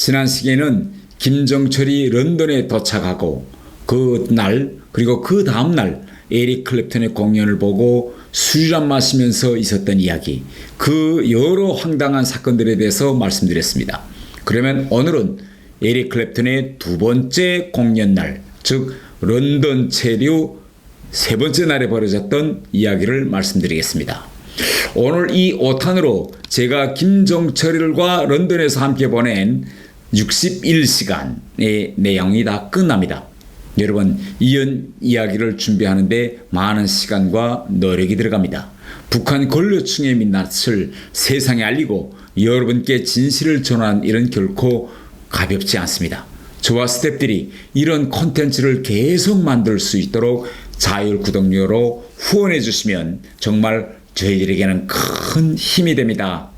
지난 시기에는 김정철이 런던에 도착하고 그 날 그리고 그 다음날 에릭 클랩턴의 공연을 보고 술이란 마시면서 있었던 이야기, 그 여러 황당한 사건들에 대해서 말씀드렸습니다. 그러면 오늘은 에릭 클랩턴의 두 번째 공연날, 즉 런던 체류 세 번째 날에 벌어졌던 이야기를 말씀드리겠습니다. 오늘 이 5탄으로 제가 김정철과 런던에서 함께 보낸 61시간의 내용이 다 끝납니다. 여러분, 이런 이야기를 준비하는데 많은 시간과 노력이 들어갑니다. 북한 권력층의 민낯을 세상에 알리고 여러분께 진실을 전하는 일은 결코 가볍지 않습니다. 저와 스태프들이 이런 콘텐츠를 계속 만들 수 있도록 자율 구독료로 후원해 주시면 정말 저희들에게는 큰 힘이 됩니다.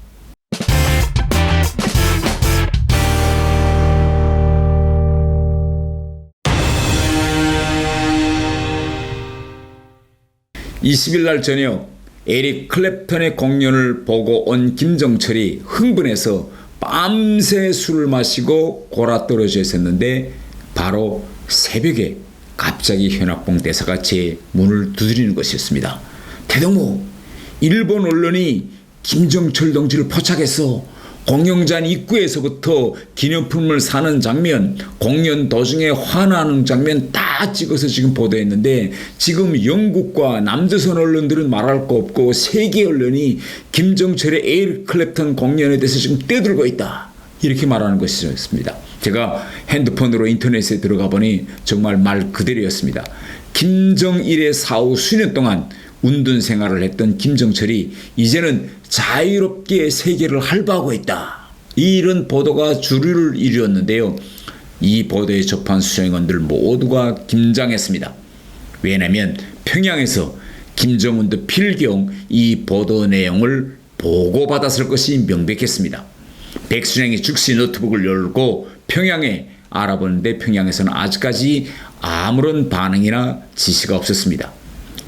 (20일) 날 저녁 에릭 클랩턴의 공연을 보고 온 김정철이 흥분해서 밤새 술을 마시고 골아 떨어져 있었는데 바로 새벽에 갑자기 현악봉 대사가 제 문을 두드리는 것이었습니다. 대동무, 일본 언론이 김정철 동지를 포착했어. 공연장 입구에서부터 기념품을 사는 장면, 공연 도중에 화나는 장면 다 찍어서 지금 보도했는데, 지금 영국과 남조선 언론들은 말할 거 없고 세계 언론이 김정철의 에릭 클랩턴 공연에 대해서 지금 떠들고 있다, 이렇게 말하는 것이었습니다. 제가 핸드폰으로 인터넷에 들어가 보니 정말 말 그대로였습니다. 김정일의 사후 수년 동안 운둔 생활을 했던 김정철이 이제는 자유롭게 세계를 활보하고 있다, 이런 보도가 주류를 이루었는데요. 이 보도에 접한 수행원들 모두가 긴장했습니다. 왜냐하면 평양에서 김정은도 필경 이 보도 내용을 보고받았을 것이 명백했습니다. 백순양이 즉시 노트북을 열고 평양에 알아보는데 평양에서는 아직까지 아무런 반응이나 지시가 없었습니다.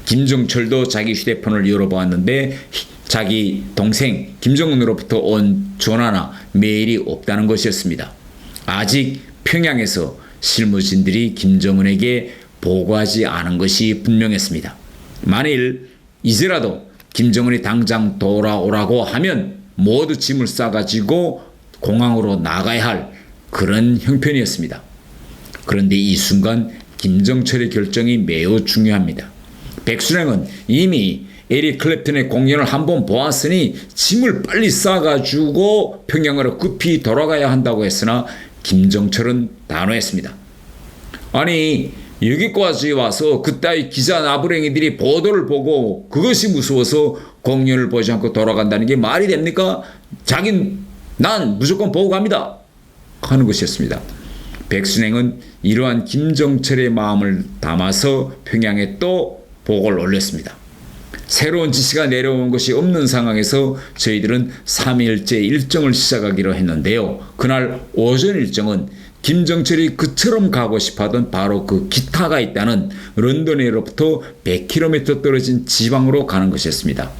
김정철도 자기 휴대폰을 열어보았는데 자기 동생 김정은으로부터 온 전화나 메일이 없다는 것이었습니다. 아직 평양에서 실무진들이 김정은에게 보고하지 않은 것이 분명했습니다. 만일 이제라도 김정은이 당장 돌아오라고 하면 모두 짐을 싸가지고 공항으로 나가야 할 그런 형편이었습니다. 그런데 이 순간 김정철의 결정이 매우 중요합니다. 백순행은 이미 에릭 클랩턴의 공연을 한번 보았으니 짐을 빨리 싸가지고 평양으로 급히 돌아가야 한다고 했으나 김정철은 단호했습니다. 아니, 여기까지 와서 그따위 기자 나부랭이들이 보도를 보고 그것이 무서워서 공연을 보지 않고 돌아간다는 게 말이 됩니까? 난 무조건 보고 갑니다, 하는 것이었습니다. 백순행은 이러한 김정철의 마음을 담아서 평양에 또 보고를 올렸습니다. 새로운 지시가 내려온 것이 없는 상황에서 저희들은 3일째 일정을 시작하기로 했는데요. 그날 오전 일정은 김정철이 그처럼 가고 싶어하던 바로 그 기타가 있다는 런던으로부터 100km 떨어진 지방으로 가는 것이었습니다.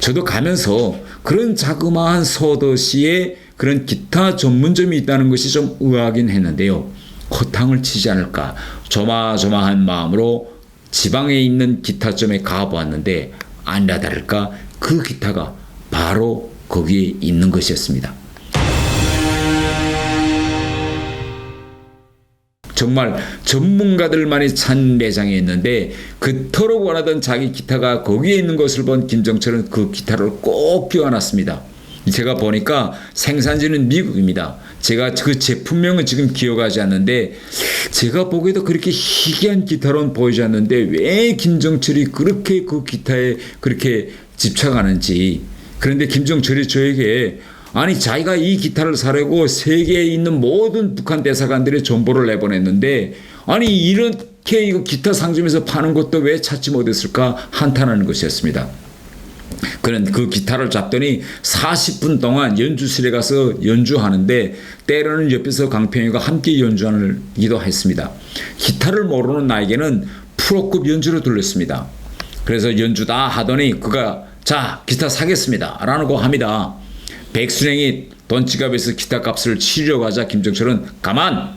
저도 가면서 그런 자그마한 소도시에 그런 기타 전문점이 있다는 것이 좀 의아하긴 했는데요. 허탕을 치지 않을까 조마조마한 마음으로 지방에 있는 기타점에 가보았는데 아니라 다를까 그 기타가 바로 거기에 있는 것이었습니다. 정말 전문가들만이 찬 매장이었는데 그토록 원하던 자기 기타가 거기에 있는 것을 본 김정철은 그 기타를 꼭 끼워놨습니다. 제가 보니까 생산지는 미국입니다. 제가 그 제품명은 지금 기억하지 않는데 제가 보기에도 그렇게 희귀한 기타로는 보이지 않는데 왜 김정철이 그렇게 그 기타에 그렇게 집착하는지. 그런데 김정철이 저에게 아니 자기가 이 기타를 사려고 세계에 있는 모든 북한 대사관들의 정보를 내보냈는데 아니 이렇게 이거 기타 상점에서 파는 것도 왜 찾지 못했을까 한탄하는 것이었습니다. 그는 그 기타를 잡더니 40분 동안 연주실에 가서 연주하는데 때로는 옆에서 강평이가 함께 연주하기도 했습니다. 기타를 모르는 나에게는 프로급 연주로 들렸습니다. 그래서 연주 다 하더니 그가 자 기타 사겠습니다 라고 합니다. 백순행이 돈 지갑에서 기타 값을 치려고 하자 김정철은 가만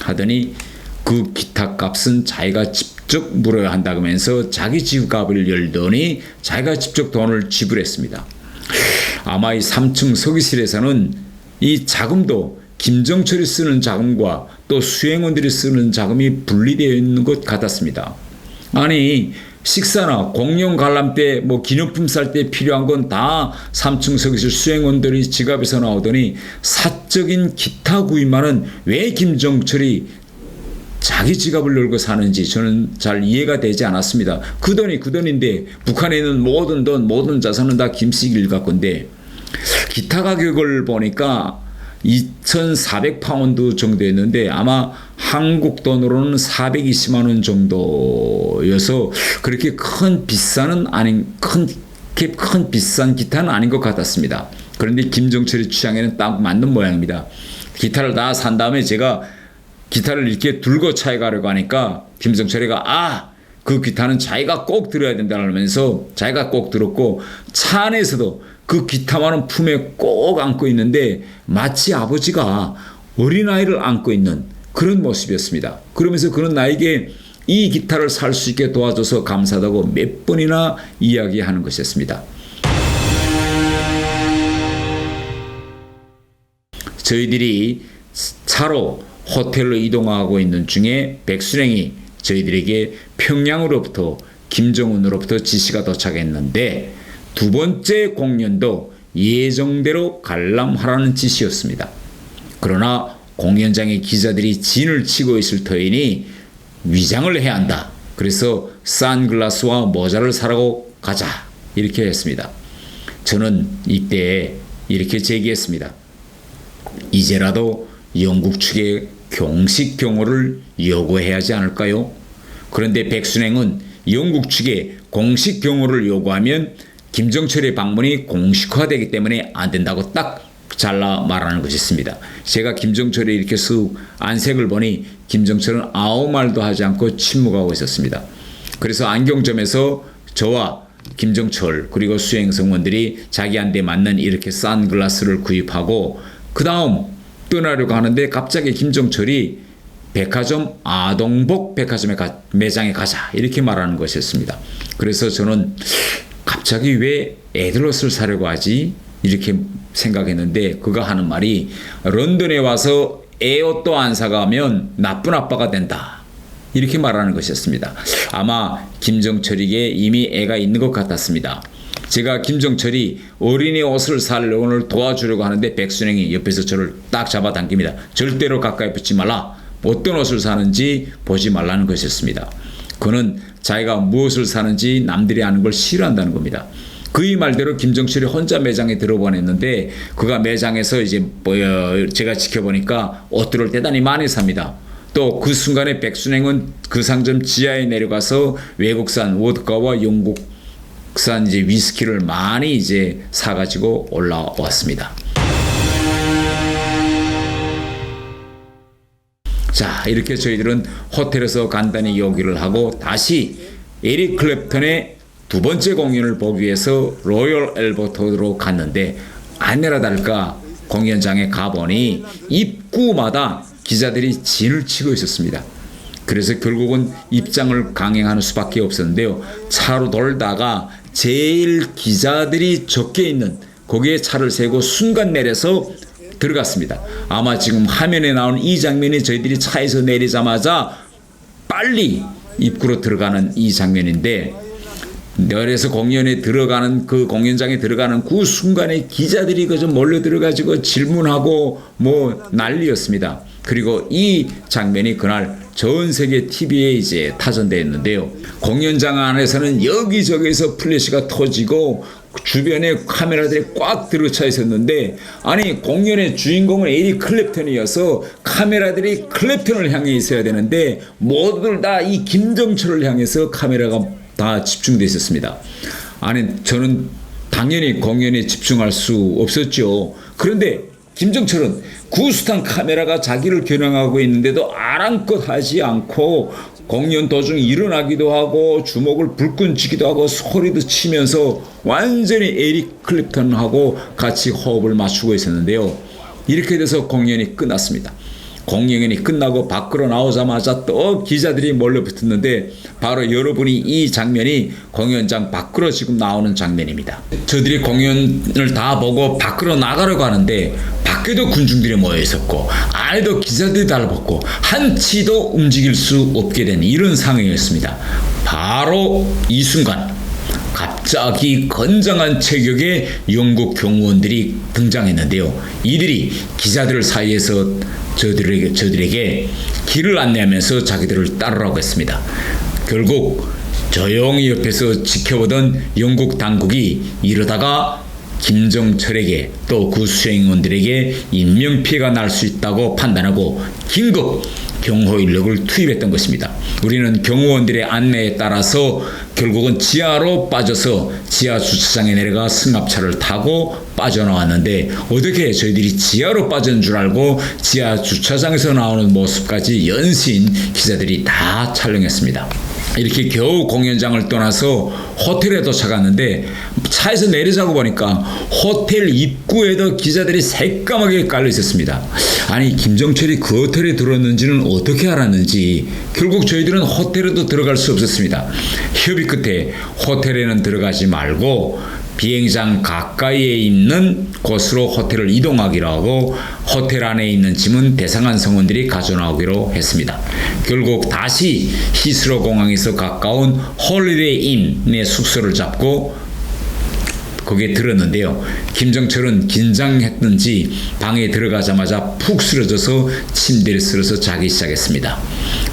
하더니 그 기타 값은 자기가 직접 물어야 한다면서 자기 지갑을 열더니 자기가 직접 돈을 지불했습니다. 아마 이 3층 서기실에서는 이 자금도 김정철이 쓰는 자금과 또 수행원들이 쓰는 자금이 분리되어 있는 것 같았습니다. 아니 식사나 공연 관람 때 뭐 기념품 살 때 필요한 건 다 3층 서기실 수행원들이 지갑에서 나오더니 사적인 기타 구입만은 왜 김정철이 자기 지갑을 열고 사는지 저는 잘 이해가 되지 않았습니다. 그 돈이 그 돈인데 북한에 있는 모든 돈 모든 자산은 다 김씨 일가 건데 기타 가격을 보니까 2,400파운드 정도였는데 아마 한국 돈으로는 420만 원 정도여서 그렇게 큰 비싼 비싼 기타는 아닌 것 같았습니다. 그런데 김정철의 취향에는 딱 맞는 모양입니다. 기타를 다 산 다음에 제가 기타를 이렇게 들고 차에 가려고 하니까 김정철이가 그 기타는 자기가 꼭 들어야 된다면서 자기가 꼭 들었고 차 안에서도 그 기타만은 품에 꼭 안고 있는데 마치 아버지가 어린아이를 안고 있는 그런 모습이었습니다. 그러면서 그는 나에게 이 기타를 살 수 있게 도와줘서 감사하다고 몇 번이나 이야기하는 것이었습니다. 저희들이 차로 호텔로 이동하고 있는 중에 백순행이 저희들에게 평양으로부터 김정은으로부터 지시가 도착했는데 두 번째 공연도 예정대로 관람하라는 지시였습니다. 그러나 공연장에 기자들이 진을 치고 있을 터이니 위장을 해야 한다. 그래서 선글라스와 모자를 사라고 가자 이렇게 했습니다. 저는 이때 이렇게 제기했습니다. 이제라도 영국 측에 공식 경호를 요구해야 하지 않을까요? 그런데 백순행은 영국 측에 공식 경호를 요구하면 김정철의 방문이 공식화되기 때문에 안 된다고 딱 잘라 말하는 것이었습니다. 제가 김정철이 이렇게 쓱 안색을 보니 김정철은 아무 말도 하지 않고 침묵하고 있었습니다. 그래서 안경점에서 저와 김정철 그리고 수행성원들이 자기한테 맞는 이렇게 선글라스를 구입하고 그 다음 떠나려고 하는데 갑자기 김정철이 백화점 아동복 백화점에 매장에 가자 이렇게 말하는 것이었습니다. 그래서 저는 갑자기 왜 애들 옷을 사려고 하지? 이렇게 생각했는데 그가 하는 말이 런던에 와서 애 옷도 안 사가면 나쁜 아빠가 된다. 이렇게 말하는 것이었습니다. 아마 김정철에게 이미 애가 있는 것 같았습니다. 제가 김정철이 어린이 옷을 사려고 오늘 도와주려고 하는데 백순행이 옆에서 저를 딱 잡아당깁니다. 절대로 가까이 붙지 말라. 어떤 옷을 사는지 보지 말라는 것이었습니다. 그는 자기가 무엇을 사는지 남들이 아는 걸 싫어한다는 겁니다. 그의 말대로 김정철이 혼자 매장에 들어보냈는데 그가 매장에서 이제 제가 지켜보니까 옷들을 대단히 많이 삽니다. 또 그 순간에 백순행은 그 상점 지하에 내려가서 외국산 워드카와 영국산 이제 위스키를 많이 이제 사가지고 올라왔습니다. 자, 이렇게 저희들은 호텔에서 간단히 요기를 하고 다시 에릭 클랩턴의 두 번째 공연을 보기 위해서 로열 엘버트로 갔는데 아니라 다를까 공연장에 가보니 입구마다 기자들이 진을 치고 있었습니다. 그래서 결국은 입장을 강행하는 수밖에 없었는데요. 차로 돌다가 제일 기자들이 적게 있는 거기에 차를 세고 순간 내려서 들어갔습니다. 아마 지금 화면에 나온 이 장면이 저희들이 차에서 내리자마자 빨리 입구로 들어가는 이 장면인데 그래서 공연에 들어가는 그 공연장에 들어가는 그 순간에 기자들이 그저 몰려 들어가지고 질문하고 뭐 난리였습니다. 그리고 이 장면이 그날 전 세계 TV에 이제 타전되었는데요. 공연장 안에서는 여기저기서 플래시가 터지고 주변에 카메라들이 꽉 들어차 있었는데 아니 공연의 주인공은 에릭 클랩턴이어서 카메라들이 클랩턴을 향해 있어야 되는데 모두들 다 이 김정철을 향해서 카메라가 다 집중되어 있었습니다. 아니 저는 당연히 공연에 집중할 수 없었죠. 그런데 김정철은 구스탄 카메라가 자기를 겨냥하고 있는데도 아랑껏 하지 않고 공연 도중 일어나기도 하고 주먹을 불끈 쥐기도 하고 소리도 치면서 완전히 에릭 클랩턴하고 같이 호흡을 맞추고 있었는데요. 이렇게 돼서 공연이 끝났습니다. 공연이 끝나고 밖으로 나오자마자 또 기자들이 몰려 붙었는데 바로 여러분이 이 장면이 공연장 밖으로 지금 나오는 장면입니다. 저들이 공연을 다 보고 밖으로 나가려고 하는데 밖에도 군중들이 모여 있었고 안에도 기자들이 달라붙고 한치도 움직일 수 없게 된 이런 상황이었습니다. 바로 이 순간 갑자기 건장한 체격의 영국 경호원들이 등장했는데요. 이들이 기자들 사이에서 저들에게 길을 안내하면서 자기들을 따르라고 했습니다. 결국 조용히 옆에서 지켜보던 영국 당국이 이러다가 김정철에게 또 그 수행원들에게 인명피해가 날 수 있다고 판단하고 긴급 경호 인력을 투입했던 것입니다. 우리는 경호원들의 안내에 따라서 결국은 지하로 빠져서 지하 주차장에 내려가 승합차를 타고 빠져나왔는데 어떻게 저희들이 지하로 빠진 줄 알고 지하 주차장에서 나오는 모습까지 연신 기자들이 다 촬영했습니다. 이렇게 겨우 공연장을 떠나서 호텔에 도착했는데 차에서 내리자고 보니까 호텔 입구에도 기자들이 새까맣게 깔려 있었습니다. 아니 김정철이 그 호텔에 들어왔는지는 어떻게 알았는지 결국 저희들은 호텔에도 들어갈 수 없었습니다. 협의 끝에 호텔에는 들어가지 말고 비행장 가까이에 있는 곳으로 호텔을 이동하기로 하고 호텔 안에 있는 짐은 대상한 성원들이 가져나오기로 했습니다. 결국 다시 히스로 공항에서 가까운 홀리데이 인의 숙소를 잡고 거기에 들었는데요. 김정철은 긴장했는지 방에 들어가자마자 푹 쓰러져서 침대를 쓸어서 자기 시작했습니다.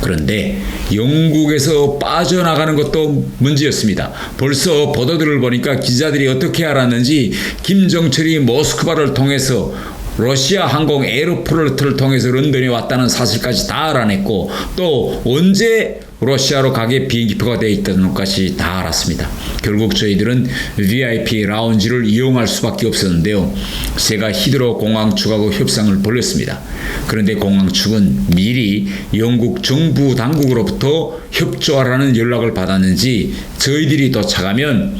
그런데 영국에서 빠져나가는 것도 문제였습니다. 벌써 보도들을 보니까 기자들이 어떻게 알았는지 김정철이 모스크바를 통해서 러시아 항공 에어플러트를 통해서 런던에 왔다는 사실까지 다 알아냈고 또 언제 러시아로 가게 비행기표가 되어 있다는 것까지 다 알았습니다. 결국 저희들은 VIP 라운지를 이용할 수밖에 없었는데요. 제가 히드로 공항 측하고 협상을 벌였습니다. 그런데 공항 측은 미리 영국 정부 당국으로부터 협조하라는 연락을 받았는지 저희들이 도착하면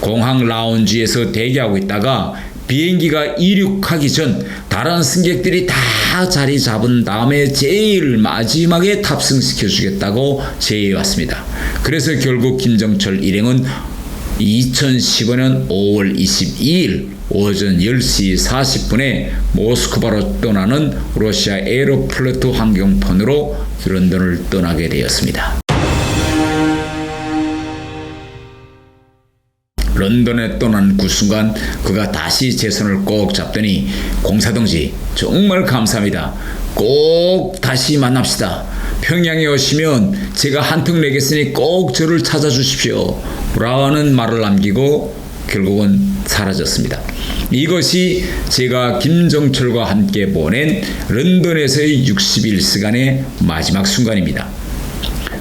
공항 라운지에서 대기하고 있다가 비행기가 이륙하기 전 다른 승객들이 다 자리 잡은 다음에 제일 마지막에 탑승시켜 주겠다고 제의해 왔습니다. 그래서 결국 김정철 일행은 2015년 5월 22일 오전 10시 40분에 모스크바로 떠나는 러시아 에어플러트 항공편으로 런던을 떠나게 되었습니다. 런던에 떠난 그 순간 그가 다시 제 손을 꼭 잡더니 공사동지 정말 감사합니다. 꼭 다시 만납시다. 평양에 오시면 제가 한턱 내겠으니 꼭 저를 찾아주십시오. 라는 말을 남기고 결국은 사라졌습니다. 이것이 제가 김정철과 함께 보낸 런던에서의 61시간의 마지막 순간입니다.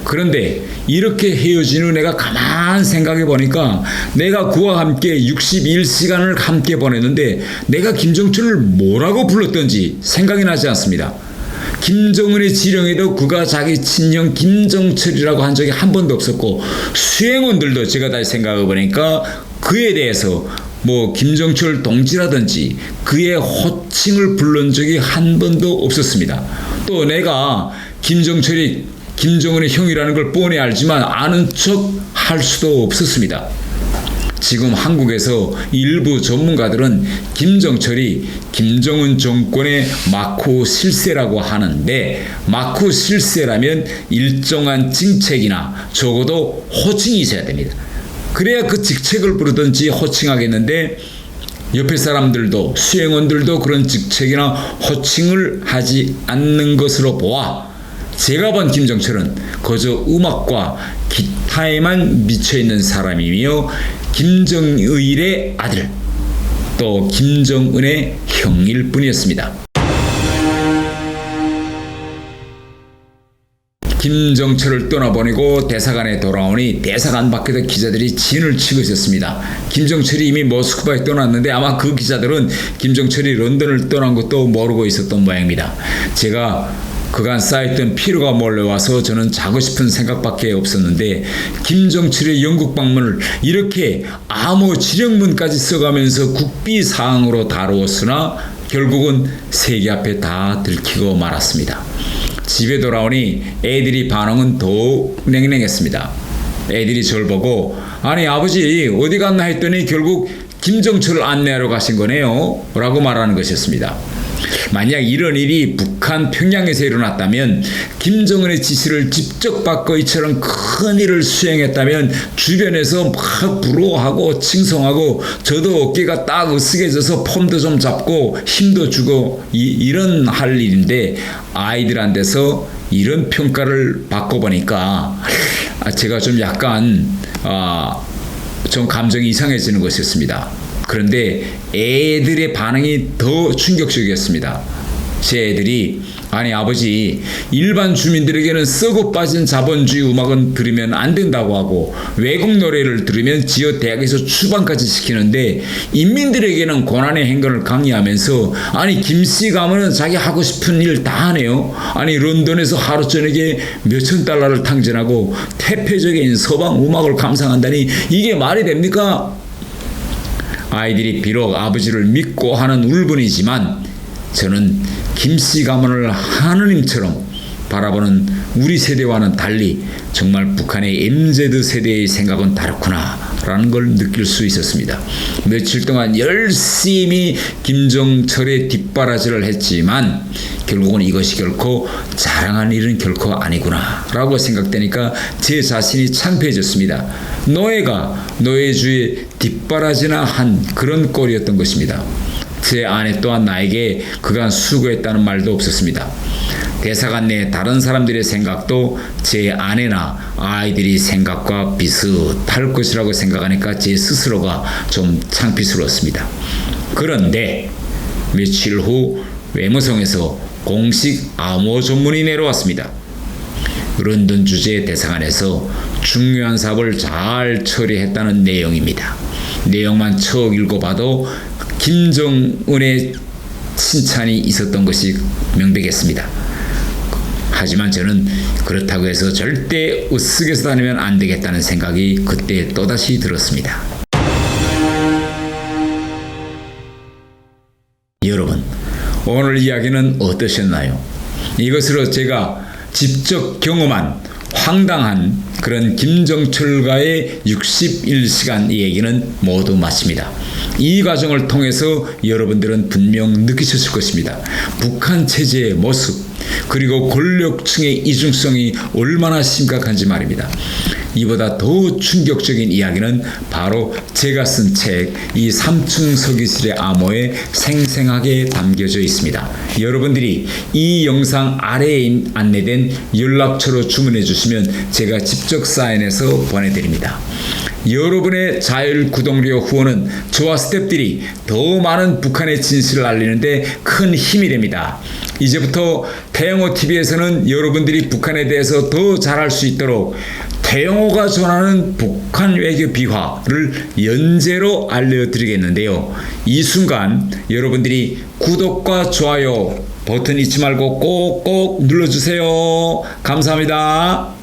그런데 이렇게 헤어진 후 내가 가만 생각해 보니까 내가 그와 함께 61시간을 함께 보냈는데 내가 김정철을 뭐라고 불렀던지 생각이 나지 않습니다. 김정은의 지령에도 그가 자기 친형 김정철이라고 한 적이 한 번도 없었고 수행원들도 제가 다시 생각해 보니까 그에 대해서 뭐 김정철 동지라든지 그의 호칭을 부른 적이 한 번도 없었습니다. 또 내가 김정은의 형이라는 걸 뻔히 알지만 아는 척 할 수도 없었습니다. 지금 한국에서 일부 전문가들은 김정철이 김정은 정권의 마쿠 실세라고 하는데 마쿠 실세라면 일정한 직책이나 적어도 호칭이 있어야 됩니다. 그래야 그 직책을 부르든지 호칭하겠는데 옆에 사람들도 수행원들도 그런 직책이나 호칭을 하지 않는 것으로 보아 제가 본 김정철은 그저 음악과 기타에만 미쳐있는 사람이며 김정일의 아들 또 김정은의 형일 뿐이었습니다. 김정철을 떠나보내고 대사관에 돌아오니 대사관 밖에도 기자들이 진을 치고 있었습니다. 김정철이 이미 모스크바에 떠났는데 아마 그 기자들은 김정철이 런던을 떠난 것도 모르고 있었던 모양입니다. 제가 그간 쌓였던 피로가 몰려와서 저는 자고 싶은 생각밖에 없었는데 김정철의 영국 방문을 이렇게 암호 지령문까지 써가면서 국비사항으로 다루었으나 결국은 세계 앞에 다 들키고 말았습니다. 집에 돌아오니 애들이 반응은 더욱 냉랭했습니다. 애들이 저를 보고 아니 아버지 어디 갔나 했더니 결국 김정철을 안내하러 가신 거네요 라고 말하는 것이었습니다. 만약 이런 일이 북한 평양에서 일어났다면 김정은의 지시를 직접 받고 이처럼 큰 일을 수행했다면 주변에서 막 부러워하고 칭송하고 저도 어깨가 딱 으쓱해져서 폼도 좀 잡고 힘도 주고 이런 할 일인데 아이들한테서 이런 평가를 받고 보니까 제가 좀 약간 좀 감정이 이상해지는 것이었습니다. 그런데 애들의 반응이 더 충격적이었습니다. 제 애들이 아니 아버지 일반 주민들에게는 썩어 빠진 자본주의 음악은 들으면 안 된다고 하고 외국 노래를 들으면 지어 대학에서 추방까지 시키는데 인민들에게는 고난의 행군을 강요하면서 아니 김씨 가면은 자기 하고 싶은 일 다 하네요. 아니 런던에서 하루 저녁에 몇천 달러를 탕진하고 태폐적인 서방 음악을 감상한다니 이게 말이 됩니까? 아이들이 비록 아버지를 믿고 하는 울분이지만 저는 김씨 가문을 하느님처럼 바라보는 우리 세대와는 달리 정말 북한의 MZ 세대의 생각은 다르구나 라는 걸 느낄 수 있었습니다. 며칠 동안 열심히 김정철의 뒷바라지를 했지만 결국은 이것이 결코 자랑할 일은 결코 아니구나 라고 생각되니까 제 자신이 창피해졌습니다. 노예가 노예주의 뒷바라지나 한 그런 꼴이었던 것입니다. 제 아내 또한 나에게 그간 수고했다는 말도 없었습니다. 대사관 내 다른 사람들의 생각도 제 아내나 아이들이 생각과 비슷할 것이라고 생각하니까 제 스스로가 좀 창피스러웠습니다. 그런데 며칠 후 외무성에서 공식 암호 전문이 내려왔습니다. 런던 주재 대사관에서 중요한 사업을 잘 처리했다는 내용입니다. 내용만 척 읽어봐도 김정은의 칭찬이 있었던 것이 명백했습니다. 하지만 저는 그렇다고 해서 절대 으쓱에서 다니면 안 되겠다는 생각이 그때 또다시 들었습니다. 여러분, 오늘 이야기는 어떠셨나요? 이것으로 제가 직접 경험한 황당한 그런 김정철과의 61시간 얘기는 모두 마칩니다. 이 과정을 통해서 여러분들은 분명 느끼셨을 것입니다. 북한 체제의 모습 그리고 권력층의 이중성이 얼마나 심각한지 말입니다. 이보다 더 충격적인 이야기는 바로 제가 쓴 책 이 3층 서기실의 암호에 생생하게 담겨져 있습니다. 여러분들이 이 영상 아래에 안내된 연락처로 주문해 주시면 제가 직접 사인해서 보내드립니다. 여러분의 자율 구독료 후원은 저와 스태프들이 더 많은 북한의 진실을 알리는데 큰 힘이 됩니다. 이제부터 태영호TV에서는 여러분들이 북한에 대해서 더 잘할 수 있도록 태영호가 전하는 북한 외교 비화를 연재로 알려드리겠는데요. 이 순간 여러분들이 구독과 좋아요 버튼 잊지 말고 꼭꼭 눌러주세요. 감사합니다.